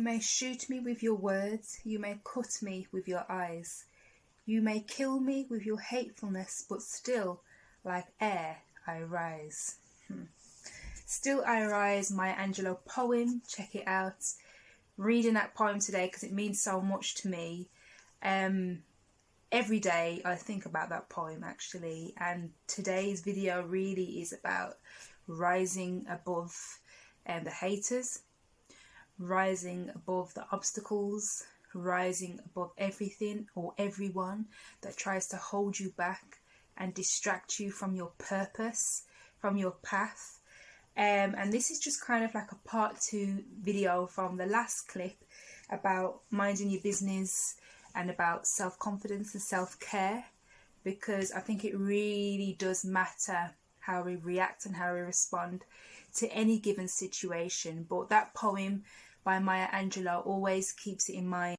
may shoot me with your words, you may cut me with your eyes. You may kill me with your hatefulness, but still, like air, I rise. Still I Rise, Maya Angelou poem. Check it out. Reading that poem today because it means so much to me. Every day I think about that poem actually, and today's video really is about rising above the haters, rising above the obstacles, rising above everything or everyone that tries to hold you back and distract you from your purpose, from your path. And this is just kind of like a part 2 video from the last clip about minding your business and about self-confidence and self-care, because I think it really does matter how we react and how we respond to any given situation. But that poem by Maya Angelou always keeps it in mind.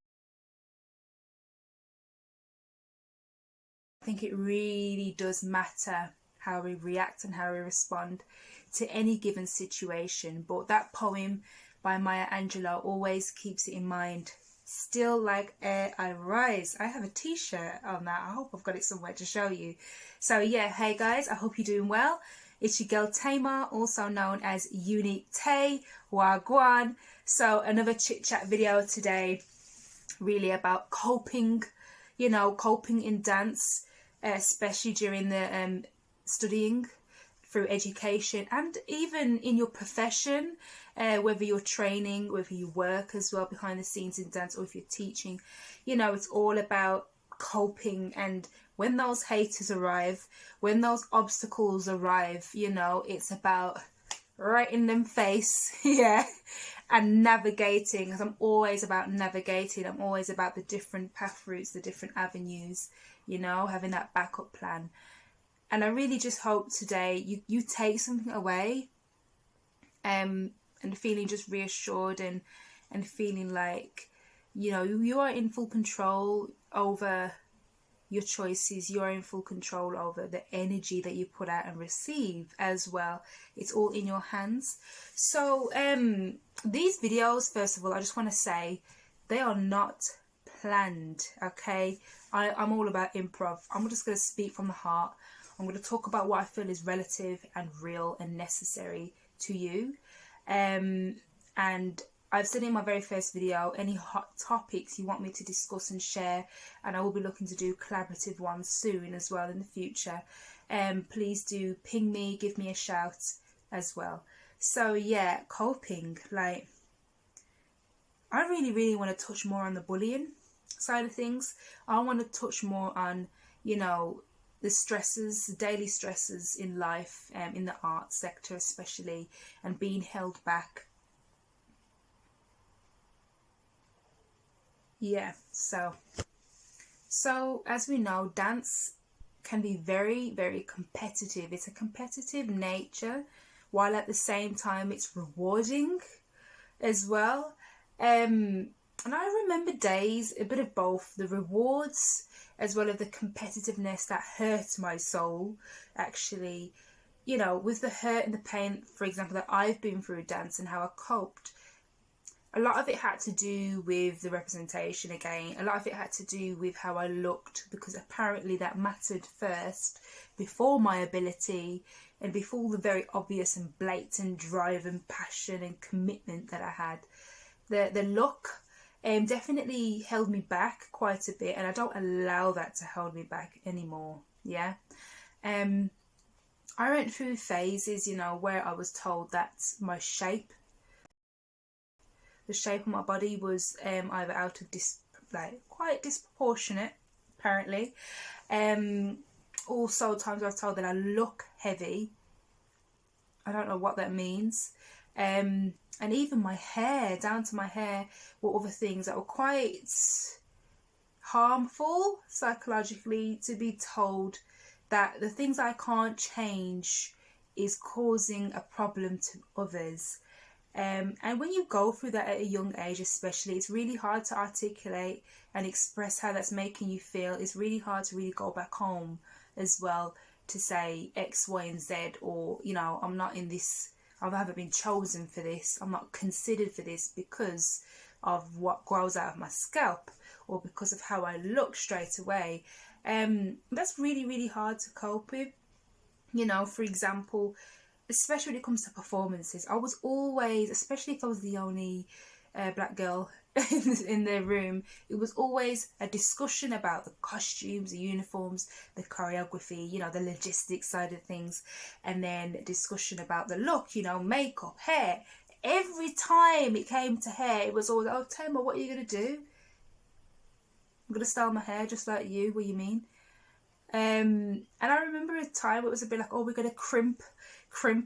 I think it really does matter how we react and how we respond to any given situation. But that poem by Maya Angelou always keeps it in mind. Still like air I rise. I have a t-shirt on that. I hope I've got it somewhere to show you. So yeah, hey guys, I hope you're doing well. It's your girl Tamar, also known as Unique Tay, gwaan. So another chit chat video today, really about coping, you know, coping in dance, especially during the studying, through education, and even in your profession, whether you're training, whether you work as well behind the scenes in dance, or if you're teaching. You know, it's all about coping. And when those haters arrive, when those obstacles arrive, you know, it's about right in them face, yeah, and navigating, because I'm always about navigating. I'm always about the different path routes, the different avenues, you know, having that backup plan. And I really just hope today you take something away, and feeling just reassured and feeling like, you know, you are in full control over your choices. You are in full control over the energy that you put out and receive as well. It's all in your hands. So these videos, first of all, I just want to say they are not planned, okay? I'm all about improv. I'm just going to speak from the heart. I'm going to talk about what I feel is relative and real and necessary to you. And I've said in my very first video, any hot topics you want me to discuss and share, and I will be looking to do collaborative ones soon as well in the future. Please do ping me, give me a shout as well. So yeah, coping, like, I really want to touch more on the bullying side of things. I want to touch more on, you know, the stresses, the daily stresses in life, in the art sector especially, and being held back. Yeah, so as we know, dance can be very competitive. It's a competitive nature, while at the same time it's rewarding as well. And I remember days, a bit of both, the rewards as well as the competitiveness that hurt my soul, actually. You know, with the hurt and the pain, for example, that I've been through dance and how I coped, a lot of it had to do with the representation again. A lot of it had to do with how I looked, because apparently that mattered first, before my ability and before the very obvious and blatant drive and passion and commitment that I had. The look definitely held me back quite a bit, and I don't allow that to hold me back anymore. Yeah. I went through phases, you know, where I was told that my shape, the shape of my body was either out of quite disproportionate, apparently. Also times I was told that I look heavy. I don't know what that means. And even my hair, down to my hair, were other things that were quite harmful psychologically, to be told that the things I can't change is causing a problem to others. And when you go through that at a young age especially, it's really hard to articulate and express how that's making you feel. It's really hard to really go back home as well to say X, Y and Z, or, you know, I'm not in this, I haven't been chosen for this, I'm not considered for this because of what grows out of my scalp or because of how I look straight away. That's really, really hard to cope with. You know, for example, especially when it comes to performances, I was always, especially if I was the only black girl in the room, it was always a discussion about the costumes, the uniforms, the choreography, you know, the logistics side of things, and then discussion about the look, you know, makeup, hair. Every time it came to hair, it was always, oh, Tamar, what are you going to do? I'm going to style my hair just like you, what do you mean? And I remember a time it was a bit like, oh, we're going to crimp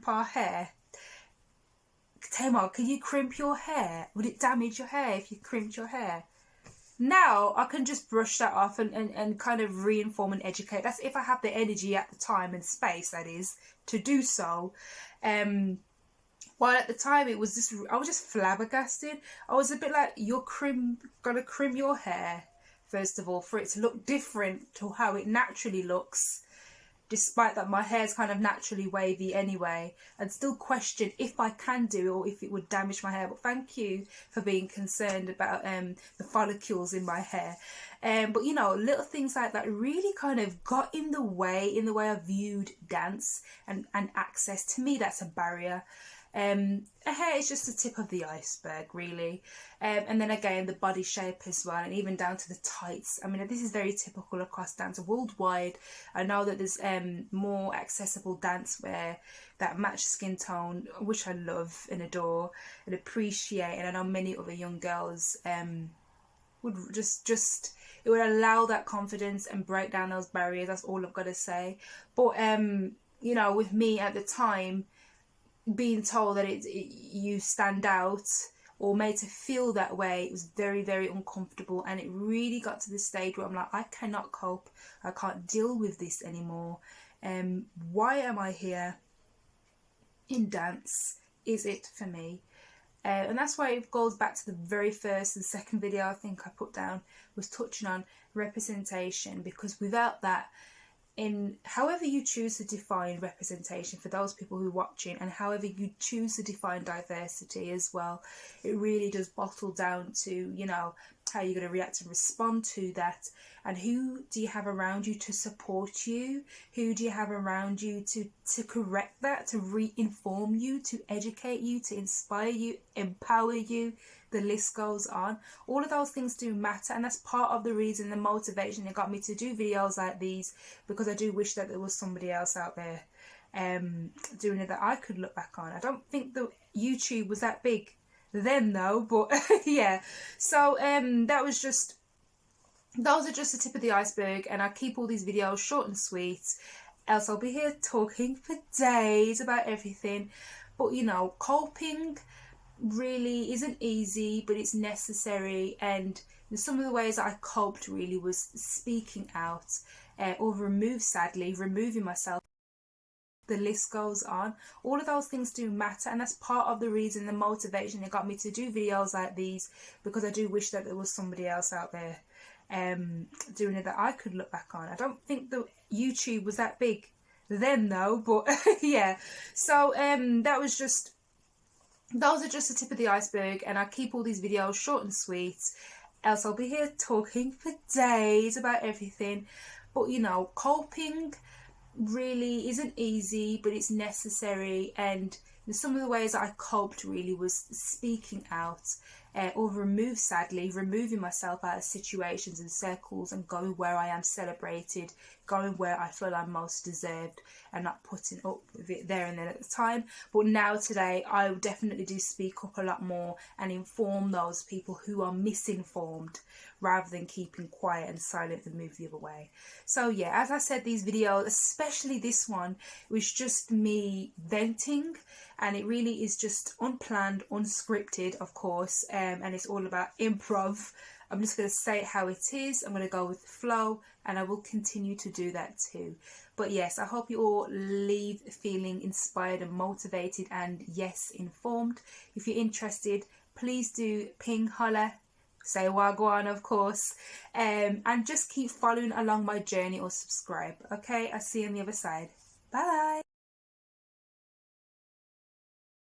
our hair. Tamar, can you crimp your hair? Would it damage your hair if you crimped your hair? Now I can just brush that off and kind of re-inform and educate. That's if I have the energy at the time and space, that is, to do so. While at the time it was just, I was just flabbergasted. I was a bit like, you're gonna crimp your hair, first of all, for it to look different to how it naturally looks, despite that my hair's kind of naturally wavy anyway, and still question if I can do it or if it would damage my hair. But thank you for being concerned about the follicles in my hair. But you know, little things like that really kind of got in the way I viewed dance and access. To me, that's a barrier. A hair is just the tip of the iceberg, really. And then again, the body shape as well, and even down to the tights. I mean, this is very typical across dance worldwide. I know that there's more accessible dance wear that match skin tone, which I love and adore and appreciate. And I know many other young girls would just it would allow that confidence and break down those barriers. That's all I've got to say. But you know, with me at the time, being told that you stand out or made to feel that way, it was very, very uncomfortable, and it really got to the stage where I'm like, I cannot cope, I can't deal with this anymore. Why am I here in dance? Is it for me? And that's why it goes back to the very first and second video I think I put down, was touching on representation, because without that, in however you choose to define representation for those people who are watching, and however you choose to define diversity as well, it really does bottle down to, you know, how you're going to react and respond to that, and who do you have around you to support you, who do you have around you to correct that, to re-inform you, to educate you, to inspire you, empower you. The list goes on. All of those things do matter, and that's part of the reason, the motivation that got me to do videos like these, because I do wish that there was somebody else out there doing it that I could look back on. I don't think that YouTube was that big then though, but yeah. So those are just the tip of the iceberg, and I keep all these videos short and sweet, else I'll be here talking for days about everything. But you know, coping really isn't easy, but it's necessary, and some of the ways that I coped really was speaking out, or removing myself. The list goes on. All of those things do matter, and that's part of the reason, the motivation that got me to do videos like these, because I do wish that there was somebody else out there doing it that I could look back on. I don't think that YouTube was that big then though, but yeah. So those are just the tip of the iceberg, and I keep all these videos short and sweet, else I'll be here talking for days about everything. But you know, coping really isn't easy, but it's necessary, and some of the ways that I coped really was speaking out, or removing myself out of situations and circles, and going where I am celebrated, going where I feel I'm most deserved, and not putting up with it there and then at the time. But now today I definitely do speak up a lot more and inform those people who are misinformed, rather than keeping quiet and silent and move the other way. So yeah, as I said, these videos, especially this one, was just me venting, and it really is just unplanned, unscripted, of course, and it's all about improv. I'm just going to say it how it is. I'm going to go with the flow, and I will continue to do that too. But yes, I hope you all leave feeling inspired and motivated, and yes, informed. If you're interested, please do ping, holler, say gwaan, of course, and just keep following along my journey, or subscribe. Okay, I'll see you on the other side. Bye.